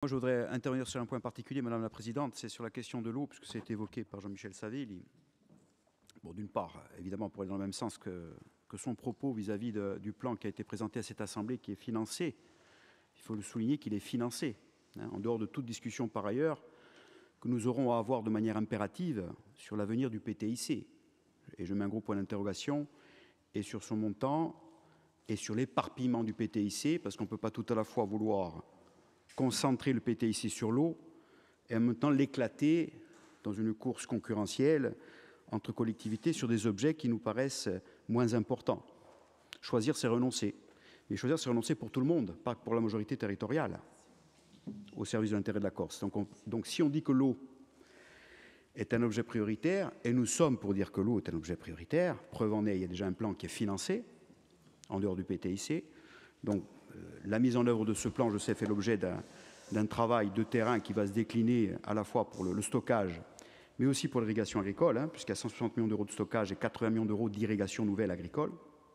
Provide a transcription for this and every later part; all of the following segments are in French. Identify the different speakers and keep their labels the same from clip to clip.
Speaker 1: Moi, je voudrais intervenir sur un point particulier, Madame la Présidente, c'est sur la question de l'eau, puisque c'est évoqué par Jean-Michel Saville. Bon, d'une part, évidemment, pour aller dans le même sens que son propos vis-à-vis du plan qui a été présenté à cette Assemblée, qui est financé. Il faut le souligner qu'il est financé, en dehors de toute discussion par ailleurs, que nous aurons à avoir de manière impérative sur l'avenir du PTIC. Et je mets un gros point d'interrogation, et sur son montant, et sur l'éparpillement du PTIC, parce qu'on ne peut pas tout à la fois vouloir concentrer le PTIC sur l'eau et en même temps l'éclater dans une course concurrentielle entre collectivités sur des objets qui nous paraissent moins importants. Choisir, c'est renoncer. Mais choisir, c'est renoncer pour tout le monde, pas pour la majorité territoriale, au service de l'intérêt de la Corse. Donc si on dit que l'eau est un objet prioritaire, et nous sommes pour dire que l'eau est un objet prioritaire, preuve en est, il y a déjà un plan qui est financé en dehors du PTIC. Donc la mise en œuvre de ce plan, je sais, fait l'objet d'un travail de terrain qui va se décliner à la fois pour le stockage, mais aussi pour l'irrigation agricole, puisqu'il y a 160 millions d'euros de stockage et 80 millions d'euros d'irrigation nouvelle agricole.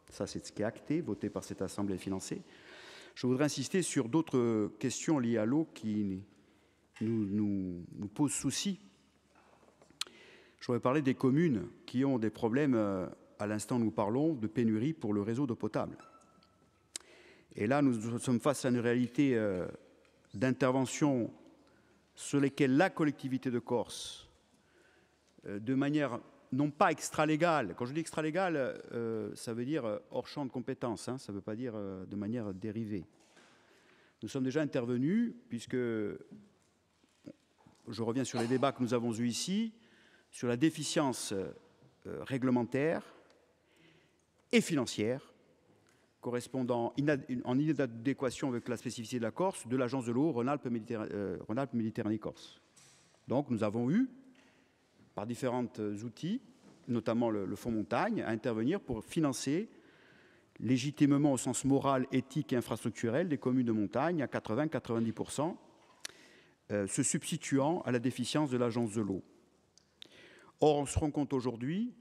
Speaker 1: Ça, c'est ce qui est acté, voté par cette Assemblée et financé. Je voudrais insister sur d'autres questions liées à l'eau qui nous posent souci. Je voudrais parler des communes qui ont des problèmes, à l'instant où nous parlons, de pénurie pour le réseau d'eau potable. Et là, nous sommes face à une réalité d'intervention sur lesquelles la collectivité de Corse, de manière non pas extra-légale, quand je dis extra-légale, ça veut dire hors champ de compétences, ça ne veut pas dire de manière dérivée. Nous sommes déjà intervenus, puisque je reviens sur les débats que nous avons eus ici, sur la déficience réglementaire et financière, correspondant en inadéquation avec la spécificité de la Corse, de l'agence de l'eau Rhône-Alpes-Méditerranée-Corse. Donc nous avons eu, par différents outils, notamment le Fonds Montagne, à intervenir pour financer légitimement au sens moral, éthique et infrastructurel des communes de montagne à 80-90%, se substituant à la déficience de l'agence de l'eau. Or, on se rend compte aujourd'hui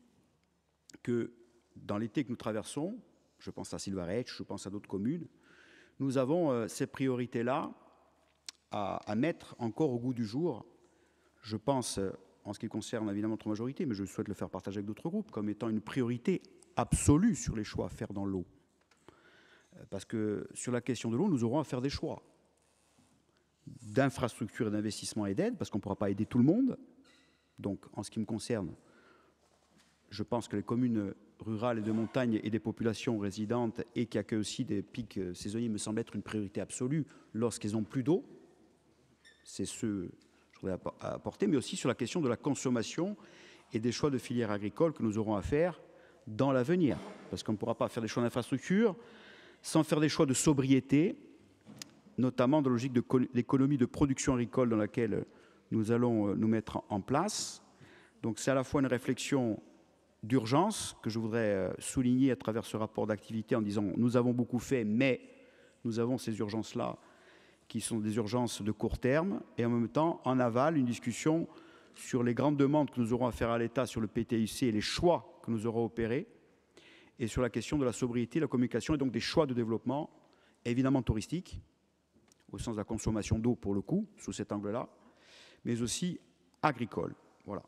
Speaker 1: que dans l'été que nous traversons, je pense à Silvaretch, je pense à d'autres communes, nous avons ces priorités-là à mettre encore au goût du jour. Je pense, en ce qui concerne évidemment notre majorité, mais je souhaite le faire partager avec d'autres groupes, comme étant une priorité absolue sur les choix à faire dans l'eau. Parce que sur la question de l'eau, nous aurons à faire des choix d'infrastructures, d'investissement et d'aide, parce qu'on ne pourra pas aider tout le monde. Donc, en ce qui me concerne, je pense que les communes rurales et de montagne et des populations résidentes et qui accueillent aussi des pics saisonniers me semble être une priorité absolue lorsqu'elles n'ont plus d'eau. C'est ce que je voudrais apporter, mais aussi sur la question de la consommation et des choix de filières agricoles que nous aurons à faire dans l'avenir. Parce qu'on ne pourra pas faire des choix d'infrastructure sans faire des choix de sobriété, notamment dans la logique d'économie de production agricole dans laquelle nous allons nous mettre en place. Donc c'est à la fois une réflexion d'urgence que je voudrais souligner à travers ce rapport d'activité en disant nous avons beaucoup fait, mais nous avons ces urgences-là qui sont des urgences de court terme et en même temps en aval une discussion sur les grandes demandes que nous aurons à faire à l'État sur le PTIC et les choix que nous aurons opérés et sur la question de la sobriété, la communication et donc des choix de développement évidemment touristiques au sens de la consommation d'eau pour le coup sous cet angle-là, mais aussi agricole. Voilà.